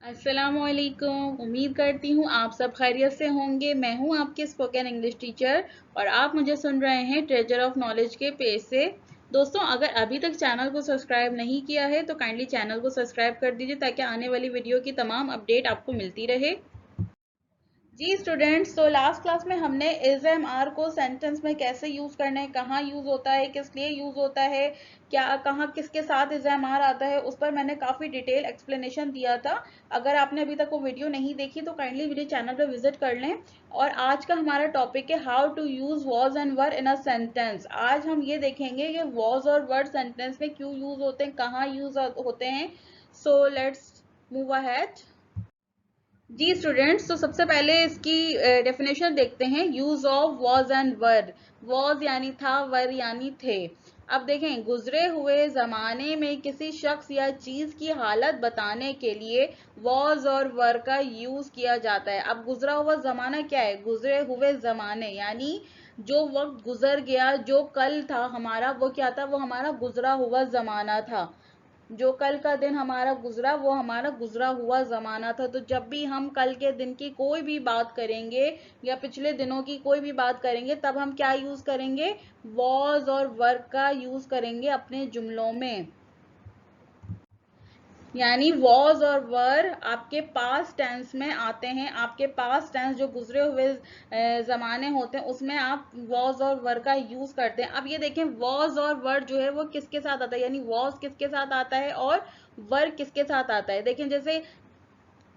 अस्सलामुअलैकुम। उम्मीद करती हूँ आप सब खैरियत से होंगे। मैं हूँ आपके स्पोकन इंग्लिश टीचर और आप मुझे सुन रहे हैं ट्रेजर ऑफ नॉलेज के पेज से। दोस्तों, अगर अभी तक चैनल को सब्सक्राइब नहीं किया है तो काइंडली चैनल को सब्सक्राइब कर दीजिए ताकि आने वाली वीडियो की तमाम अपडेट आपको मिलती रहे। जी स्टूडेंट्स, तो लास्ट क्लास में हमने इज एम आर को सेंटेंस में कैसे यूज करना है, कहाँ यूज होता है, किस लिए यूज होता है, क्या कहाँ किसके साथ इज एम आर आता है, उस पर मैंने काफी डिटेल एक्सप्लेनेशन दिया था। अगर आपने अभी तक वो वीडियो नहीं देखी तो काइंडली मेरे चैनल पर विजिट कर लें। और आज का हमारा टॉपिक है how to use was and were in a sentence. आज हम ये देखेंगे कि वॉज और वर्ड सेंटेंस में क्यों यूज होते हैं, कहाँ यूज होते हैं। So let's move ahead. जी स्टूडेंट्स, तो सबसे पहले इसकी डेफिनेशन देखते हैं। Use of was and were. Was यानी था, वर यानी थे। अब देखें, गुजरे हुए जमाने में किसी शख्स या चीज की हालत बताने के लिए वॉज और वर का यूज किया जाता है। अब गुजरा हुआ जमाना क्या है? गुजरे हुए जमाने यानी जो वक्त गुजर गया, जो कल था हमारा, वो क्या था? वो हमारा गुजरा हुआ जमाना था। जो कल का दिन हमारा गुजरा वो हमारा गुजरा हुआ जमाना था। तो जब भी हम कल के दिन की कोई भी बात करेंगे या पिछले दिनों की कोई भी बात करेंगे तब हम क्या यूज करेंगे? वॉज और वर्क का यूज करेंगे अपने जुमलों में। यानी वॉज और वर आपके पास टेंस में आते हैं। आपके पास टेंस जो गुजरे हुए जमाने होते हैं उसमें आप वॉज और वर का यूज करते हैं। अब ये देखें, वॉज और वर जो है वो किसके साथ आता है, यानी वॉज किसके साथ आता है और वर किसके साथ आता है। देखें, जैसे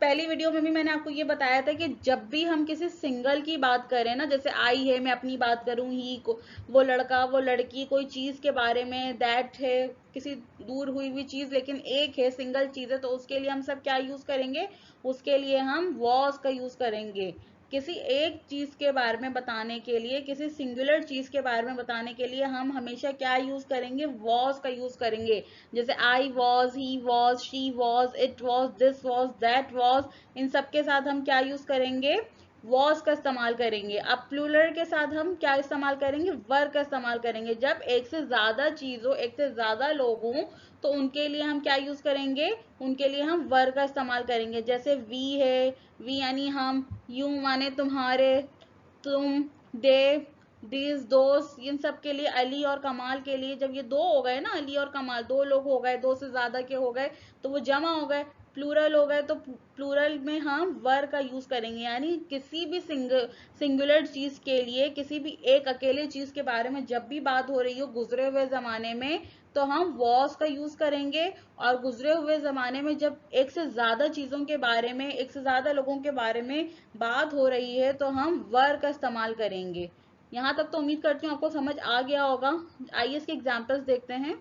पहली वीडियो में भी मैंने आपको ये बताया था कि जब भी हम किसी सिंगल की बात करें ना, जैसे आई है, मैं अपनी बात करूं, ही को, वो लड़का, वो लड़की, कोई चीज के बारे में, दैट है किसी दूर हुई हुई चीज लेकिन एक है, सिंगल चीज है, तो उसके लिए हम सब क्या यूज करेंगे? उसके लिए हम वॉज का यूज करेंगे। किसी एक चीज के बारे में बताने के लिए, किसी सिंगुलर चीज के बारे में बताने के लिए हम हमेशा क्या यूज करेंगे? वॉज का यूज करेंगे। जैसे I was, he was, she was, it was, this was, that was, इन सब के साथ हम क्या यूज करेंगे? वॉज का इस्तेमाल करेंगे। अब प्लूरल के साथ हम क्या इस्तेमाल करेंगे? वर का इस्तेमाल करेंगे। जब एक से ज्यादा चीज हो, एक से ज्यादा लोग हों, तो उनके लिए हम क्या यूज करेंगे? उनके लिए हम वर का इस्तेमाल करेंगे। जैसे वी है, वी यानी हम, यू माने तुम्हारे, तुम, दे, दीज, दोस्त, इन सब के लिए, अली और कमाल के लिए, जब ये दो हो गए ना, अली और कमाल दो लोग हो गए, दो से ज्यादा के हो गए तो वो जमा हो गए, प्लूरल हो गए, तो प्लूरल में हम वर का यूज करेंगे। यानी किसी भी सिंगुलर चीज के लिए, किसी भी एक अकेले चीज के बारे में जब भी बात हो रही हो गुजरे हुए जमाने में, तो हम वॉज का यूज करेंगे। और गुजरे हुए जमाने में जब एक से ज्यादा चीजों के बारे में, एक से ज्यादा लोगों के बारे में बात हो रही है तो हम वर का इस्तेमाल करेंगे। यहाँ तक तो उम्मीद करती हूँ आपको समझ आ गया होगा। आइए इसके एग्जाम्पल्स देखते हैं।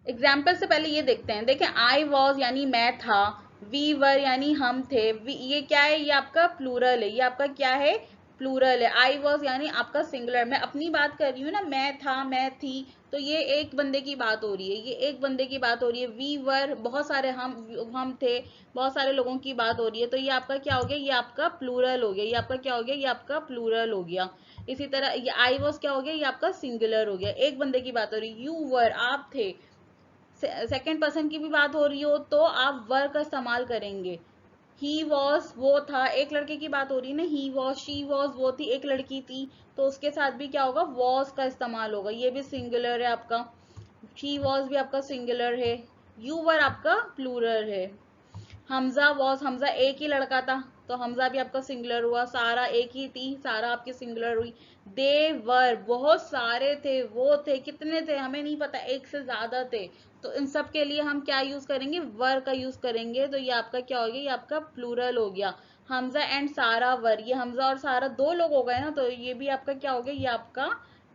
एग्जाम्पल से पहले ये देखते हैं। देखें, आई वॉज यानी मैं था, वी वर यानी हम थे, ये क्या है? ये आपका प्लूरल है। ये आपका क्या है? प्लूरल है। आई वॉज यानी आपका सिंगुलर। मैं अपनी बात कर रही हूँ ना, मैं था, मैं थी, तो ये एक बंदे की बात हो रही है, ये एक बंदे की बात हो रही है। वी वर बहुत सारे, हम थे, बहुत सारे लोगों की बात हो रही है, तो ये आपका क्या हो गया? ये आपका प्लूरल हो गया। ये आपका क्या हो गया? ये आपका प्लूरल हो गया। इसी तरह ये आई वॉज क्या हो गया? ये आपका सिंगुलर हो गया, एक बंदे की बात हो रही है। यू वर आप थे, सेकेंड पर्सन की भी बात हो रही हो तो आप वर का इस्तेमाल करेंगे। ही वॉज वो था, एक लड़के की बात हो रही है ना, ही वॉज, शी वॉज वो थी, एक लड़की थी, तो उसके साथ भी क्या होगा? वॉज का इस्तेमाल होगा। ये भी सिंगुलर है आपका। शी वॉज भी आपका सिंगुलर है। यू वर आपका प्लूरल है। हमजा वॉज, हमजा एक ही लड़का था तो हमजा भी आपका सिंगुलर हुआ। सारा एक ही थी, सारा आपकी सिंगुलर हुई। दे वर बहुत सारे थे, वो थे, कितने थे हमें नहीं पता, एक से ज्यादा थे, तो इन सब के लिए हम क्या यूज करेंगे? वर का यूज करेंगे। तो ये आपका क्या हो गया? ये आपका प्लूरल हो गया। हमजा एंड सारा वर, ये हमजा और सारा दो लोग हो गए ना, तो ये भी आपका क्या हो गया? ये आपका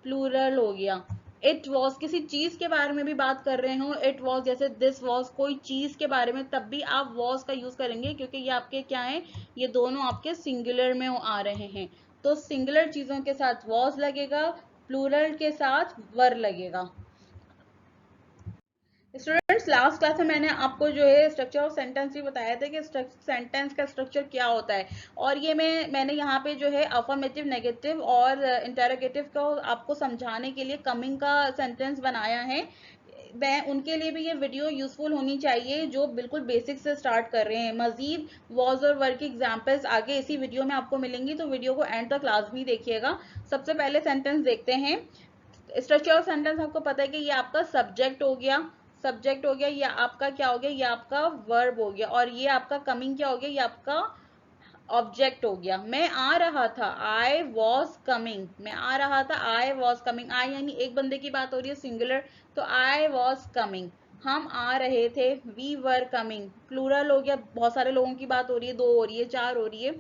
प्लूरल हो गया। इट वॉज किसी चीज के बारे में भी बात कर रहे हो, इट वॉज, जैसे दिस वॉज कोई चीज के बारे में, तब भी आप वॉज का यूज करेंगे क्योंकि ये आपके क्या है? ये दोनों आपके सिंगुलर में आ रहे हैं, तो सिंगुलर चीजों के साथ वॉज लगेगा, प्लूरल के साथ वर लगेगा। स्टूडेंट्स, लास्ट क्लास में मैंने आपको जो है स्ट्रक्चर ऑफ सेंटेंस भी बताया था कि सेंटेंस का स्ट्रक्चर क्या होता है। और ये मैंने यहाँ पे जो है अफर्मेटिव, नेगेटिव और इंटेरोगेटिव को आपको समझाने के लिए कमिंग का सेंटेंस बनाया है। मैं उनके लिए भी ये वीडियो यूजफुल होनी चाहिए जो बिल्कुल बेसिक से स्टार्ट कर रहे हैं। मजीद वॉज और वर्क की एग्जाम्पल्स आगे इसी वीडियो में आपको मिलेंगी, तो वीडियो को एंड तक लाजमी देखिएगा। सबसे पहले सेंटेंस देखते हैं। स्ट्रक्चर ऑफ सेंटेंस आपको पता है कि ये आपका सब्जेक्ट हो गया, सब्जेक्ट हो गया, ये आपका क्या हो गया, ये आपका वर्ब हो गया, और ये आपका कमिंग क्या हो गया, ये आपका ऑब्जेक्ट हो गया। मैं आ रहा था, आई वॉज कमिंग, मैं आ रहा था, आई वॉज कमिंग। आई यानी एक बंदे की बात हो रही है सिंगुलर, तो आई वॉज कमिंग। हम आ रहे थे, वी वर कमिंग, प्लूरल हो गया, बहुत सारे लोगों की बात हो रही है, 2 हो रही है, 4 हो रही है।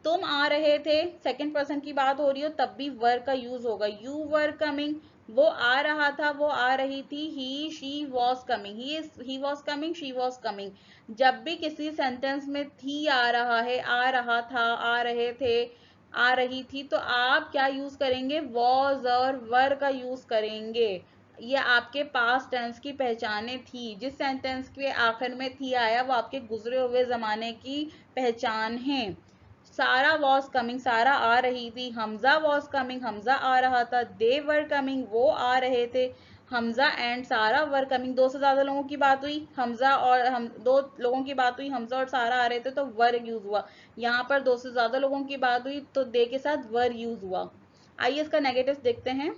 तुम आ रहे थे, सेकंड पर्सन की बात हो रही हो, तब भी वर का यूज होगा, यू वर कमिंग। वो आ रहा था, वो आ रही थी, he she was coming, he was coming, she was coming. जब भी किसी सेंटेंस में थी आ रहा है, आ रहा था, आ रहे थे, आ रही थी, तो आप क्या यूज करेंगे, वॉज और वर का यूज करेंगे। ये आपके पास्ट टेंस की पहचाने थी। जिस सेंटेंस के आखिर में थी आया वो आपके गुजरे हुए जमाने की पहचान है। सारा वॉज कमिंग, सारा आ रही थी। हमजा वॉज कमिंग, हमजा आ रहा था। दे वर कमिंग, वो आ रहे थे। हमजा एंड सारा वर कमिंग, 2 से ज्यादा लोगों की बात हुई, हमजा और हम 2 लोगों की बात हुई, हमजा और सारा आ रहे थे तो वर यूज हुआ। यहाँ पर 2 से ज्यादा लोगों की बात हुई तो दे के साथ वर यूज हुआ। आइए इसका नेगेटिव देखते हैं।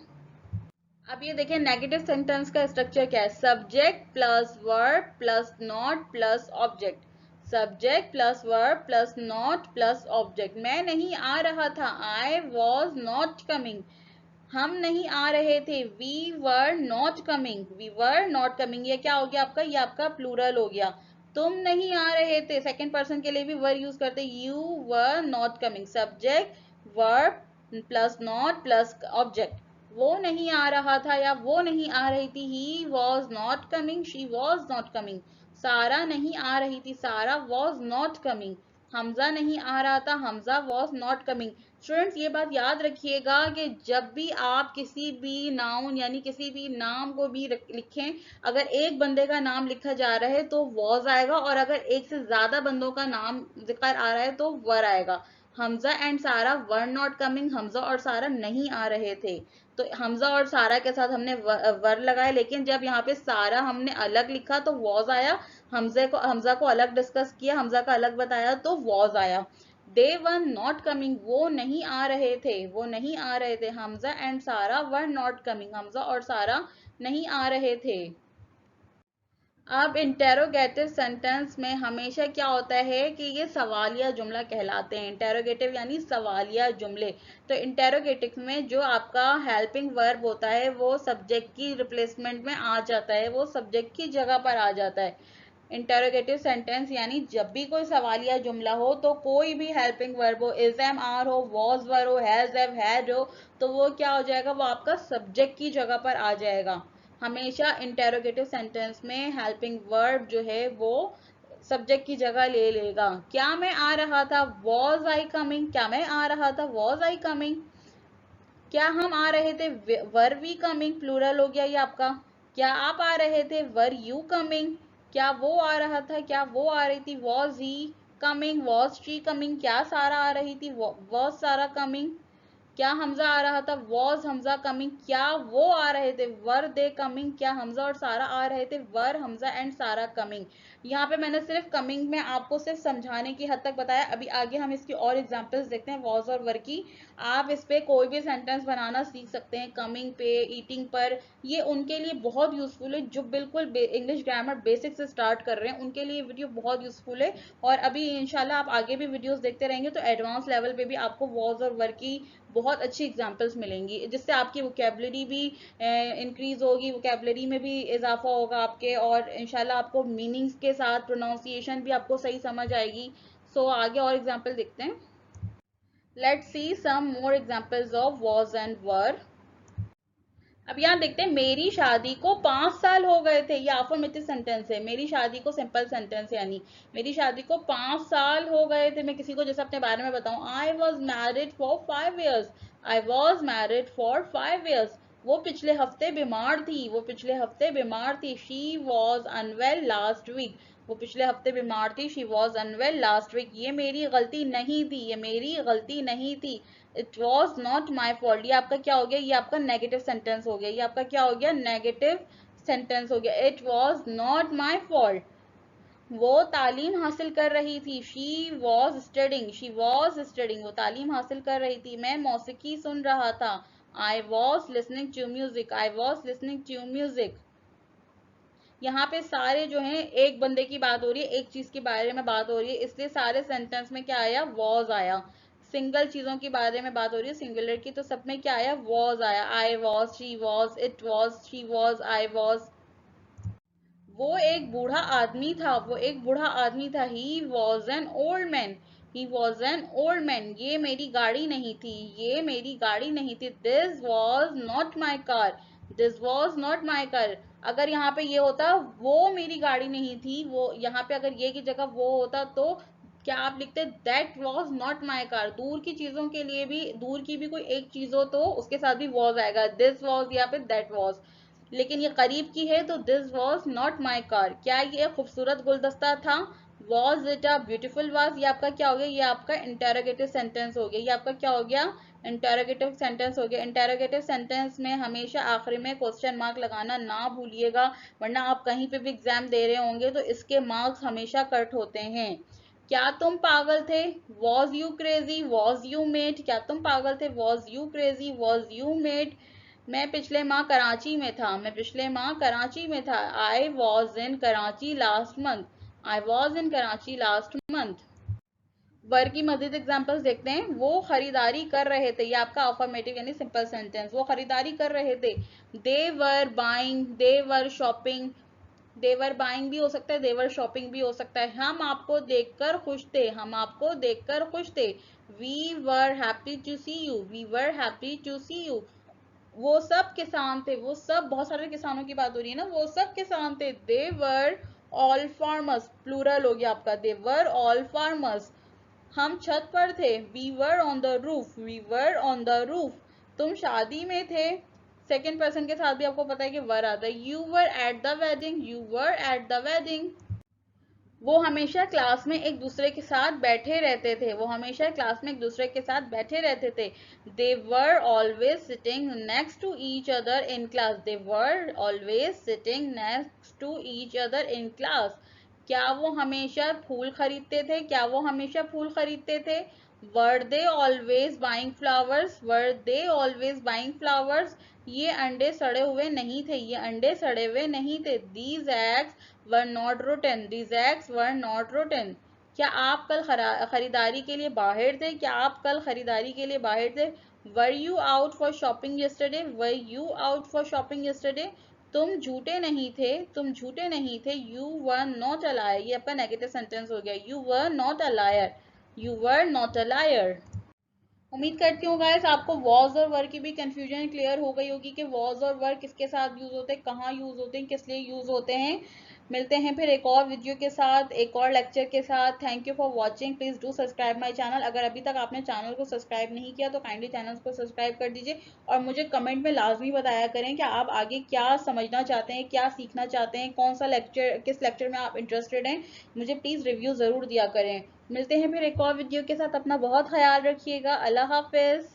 अब ये देखिए नेगेटिव सेंटेंस का स्ट्रक्चर क्या है, subject plus verb plus not plus object. Subject plus verb plus not plus object. मैं नहीं आ रहा था, आई वॉज नॉट कमिंग। हम नहीं आ रहे थे, we were not coming, we were not coming. ये क्या हो गया आपका, ये आपका प्लूरल हो गया। तुम नहीं आ रहे थे, सेकेंड पर्सन के लिए भी वर यूज करते, you were not coming. Subject verb plus not plus object. वो नहीं आ रहा था या वो नहीं आ रही थी, he was not coming, she was not coming. सारा नहीं आ रही थी, सारा वॉज नॉट कमिंग। हमजा नहीं आ रहा था, Hamza was not coming. Students ये बात याद रखिएगा कि जब भी आप किसी भी नाउन यानी किसी भी नाम को भी लिखें, अगर एक बंदे का नाम लिखा जा रहा है तो वॉज आएगा, और अगर एक से ज्यादा बंदों का नाम जिक्र आ रहा है तो वर आएगा। हमजा एंड सारा वर नॉट कमिंग, हमजा और सारा नहीं आ रहे थे, तो हमजा और सारा के साथ हमने वर लगाए। लेकिन जब यहाँ पे सारा हमने अलग लिखा तो वॉज आया, हमजा को अलग डिस्कस किया, हमजा का अलग बताया तो वॉज आया। दे वर नॉट कमिंग, वो नहीं आ रहे थे, वो नहीं आ रहे थे। हमजा एंड सारा वर नॉट कमिंग, हमजा और सारा नहीं आ रहे थे। अब इंटेरोगेटिव सेंटेंस में हमेशा क्या होता है कि ये सवालिया जुमला कहलाते हैं। इंटेरोगेटिव यानी सवालिया जुमले। तो इंटेरोगेटिव में जो आपका हेल्पिंग वर्ब होता है वो सब्जेक्ट की रिप्लेसमेंट में आ जाता है, वो सब्जेक्ट की जगह पर आ जाता है। इंटेरोगेटिव सेंटेंस यानी जब भी कोई सवालिया जुमला हो तो कोई भी हेल्पिंग वर्ब हो, इज एम आर हो, वॉज वर हो, हैज हैव हैड हो, तो वो क्या हो जाएगा, वो आपका सब्जेक्ट की जगह पर आ जाएगा। हमेशा इंटेरोगेटिव सेंटेंस में हेल्पिंग वर्ब जो है वो सब्जेक्ट की जगह ले लेगा। क्या मैं आ रहा था, वॉज आई कमिंग, क्या मैं आ रहा था, वॉज आई कमिंग। क्या हम आ रहे थे, वर वी कमिंग, प्लूरल हो गया ये आपका। क्या आप आ रहे थे, वर यू कमिंग। क्या वो आ रहा था, क्या वो आ रही थी, was he coming, was she coming. क्या सारा आ रही थी, वॉज सारा कमिंग। क्या हमजा आ रहा था, वॉज हमजा कमिंग। क्या वो आ रहे थे, वर दे कमिंग। क्या हमजा और सारा आ रहे थे, वर हमजा एंड सारा कमिंग। यहाँ पे मैंने सिर्फ कमिंग में आपको सिर्फ समझाने की हद तक बताया। अभी आगे हम इसकी और एग्जांपल्स देखते हैं वॉज और वर की। आप इस पे कोई भी सेंटेंस बनाना सीख सकते हैं, कमिंग पे, ईटिंग पर। ये उनके लिए बहुत यूजफुल है जो बिल्कुल इंग्लिश ग्रामर बेसिक से स्टार्ट कर रहे हैं, उनके लिए वीडियो बहुत यूजफुल है। और अभी इंशाल्लाह आप आगे भी वीडियोस देखते रहेंगे तो एडवांस लेवल पे भी आपको वॉज और वर की बहुत अच्छी एग्जाम्पल्स मिलेंगी, जिससे आपकी वोकेबलरी भी इंक्रीज होगी, वोकेबलरी में भी इजाफा होगा आपके, और इंशाल्लाह आपको मीनिंग्स के साथ प्रोनाउंसिएशन भी आपको सही समझ आएगी। सो आगे और एग्जाम्पल देखते हैं। Let's see some more examples of was and were. अब यहाँ देखते हैं, मेरी शादी को 5 साल हो गए थे। ये अफर्मेटिव सेंटेंस है। मेरी शादी को सिंपल सेंटेंस है, यानी मेरी शादी को 5 साल हो गए थे। मैं किसी को जैसे अपने बारे में बताऊं, I was married for 5 years, I was married for 5 years। वो पिछले हफ्ते बीमार थी, वो पिछले हफ्ते बीमार थी। She was unwell last week, वो पिछले हफ्ते बीमार थी। She was unwell last week. ये मेरी गलती नहीं थी, ये मेरी गलती नहीं थी। It was not my fault. ये आपका क्या हो गया, ये आपका नेगेटिव सेंटेंस हो गया। ये आपका क्या हो गया, नेगेटिव सेंटेंस हो गया। It was not my fault, वो तालीम हासिल कर रही थी। शी वॉज स्टडिंग, वो तालीम हासिल कर रही थी। मैं मौसीकी सुन रहा था। I was listening to music. यहाँ पे सारे जो हैं एक बंदे की बात हो रही है, एक चीज के बारे में बात हो रही है, इसलिए सारे सेंटेंस में क्या आया, वॉज आया। सिंगल चीजों के बारे में बात हो रही है, सिंगुलर की, तो सब में क्या आया, वॉज आया। I was, she was, it was, she was, I was. वो एक बूढ़ा आदमी था, he was an old man, ये मेरी गाड़ी नहीं थी, this was not my car, अगर यहाँ पे ये होता वो मेरी गाड़ी नहीं थी, वो यहाँ पे अगर ये की जगह वो होता तो क्या आप लिखते that was not my car. दूर की चीजों के लिए भी, दूर की भी कोई एक चीज हो तो उसके साथ भी वॉज आएगा, दिस वॉज या फिर दैट वॉज। लेकिन ये करीब की है तो this was not my car. क्या ये खूबसूरत गुलदस्ता था, was it a beautiful was, ये आपका क्या हो गया, ये आपका इंटेरोगेटिव सेंटेंस हो गया, ये आपका क्या हो गया, इंटेरोगेटिव सेंटेंस हो गया। इंटेरोगेटिव सेंटेंस में हमेशा आखिरी में क्वेश्चन मार्क लगाना ना भूलिएगा, वरना आप कहीं पे भी एग्जाम दे रहे होंगे तो इसके मार्क्स हमेशा कट होते हैं। क्या तुम पागल थे, was you crazy, was you mad, क्या तुम पागल थे, was you crazy, was you mad. मैं पिछले माह कराची में था, I was in Karachi last month. Were की मजीद एग्जांपल्स देखते हैं। वो खरीदारी कर रहे थे, ये आपका अफर्मेटिव यानी सिंपल सेंटेंस, वो खरीदारी कर रहे थे। They were buying, they were buying भी हो सकता है, देवर शॉपिंग भी हो सकता है। हम आपको देखकर खुश थे। We were happy to see you. वो सब किसान थे, वो सब, बहुत सारे किसानों की बात हो रही है ना, वो सब किसान थे। They were all farmers, plural हो गया आपका, दे वर ऑल फार्मर्स। हम छत पर थे, we were on the roof. तुम शादी में थे, सेकेंड पर्सन के साथ भी आपको पता है कि वर आता है। You were at the wedding. वो हमेशा क्लास में एक दूसरे के साथ बैठे रहते थे, they were always sitting next to each other in class. क्या वो हमेशा फूल खरीदते थे, were they always buying flowers. ये अंडे सड़े हुए नहीं थे, these eggs were not rotten। क्या आप कल खरीदारी के लिए बाहर थे, were you out for shopping yesterday। तुम झूठे नहीं थे, you were not a liar, ये आपका नेगेटिव सेंटेंस हो गया, you were not a liar। उम्मीद करती हूँ गाइस आपको वॉज और वर की भी कंफ्यूजन क्लियर हो गई होगी कि वॉज और वर किसके साथ यूज होते हैं, कहाँ यूज होते हैं, किस लिए यूज होते हैं। मिलते हैं फिर एक और वीडियो के साथ, एक और लेक्चर के साथ। Thank you for watching, please do subscribe my channel. अगर अभी तक आपने चैनल को सब्सक्राइब नहीं किया तो काइंडली चैनल को सब्सक्राइब कर दीजिए, और मुझे कमेंट में लाजमी बताया करें कि आप आगे क्या समझना चाहते हैं, क्या सीखना चाहते हैं, कौन सा लेक्चर, किस लेक्चर में आप इंटरेस्टेड हैं। मुझे प्लीज रिव्यू जरूर दिया करें। मिलते हैं फिर एक और वीडियो के साथ, अपना बहुत ख्याल रखिएगा। अल्लाह हाफिज।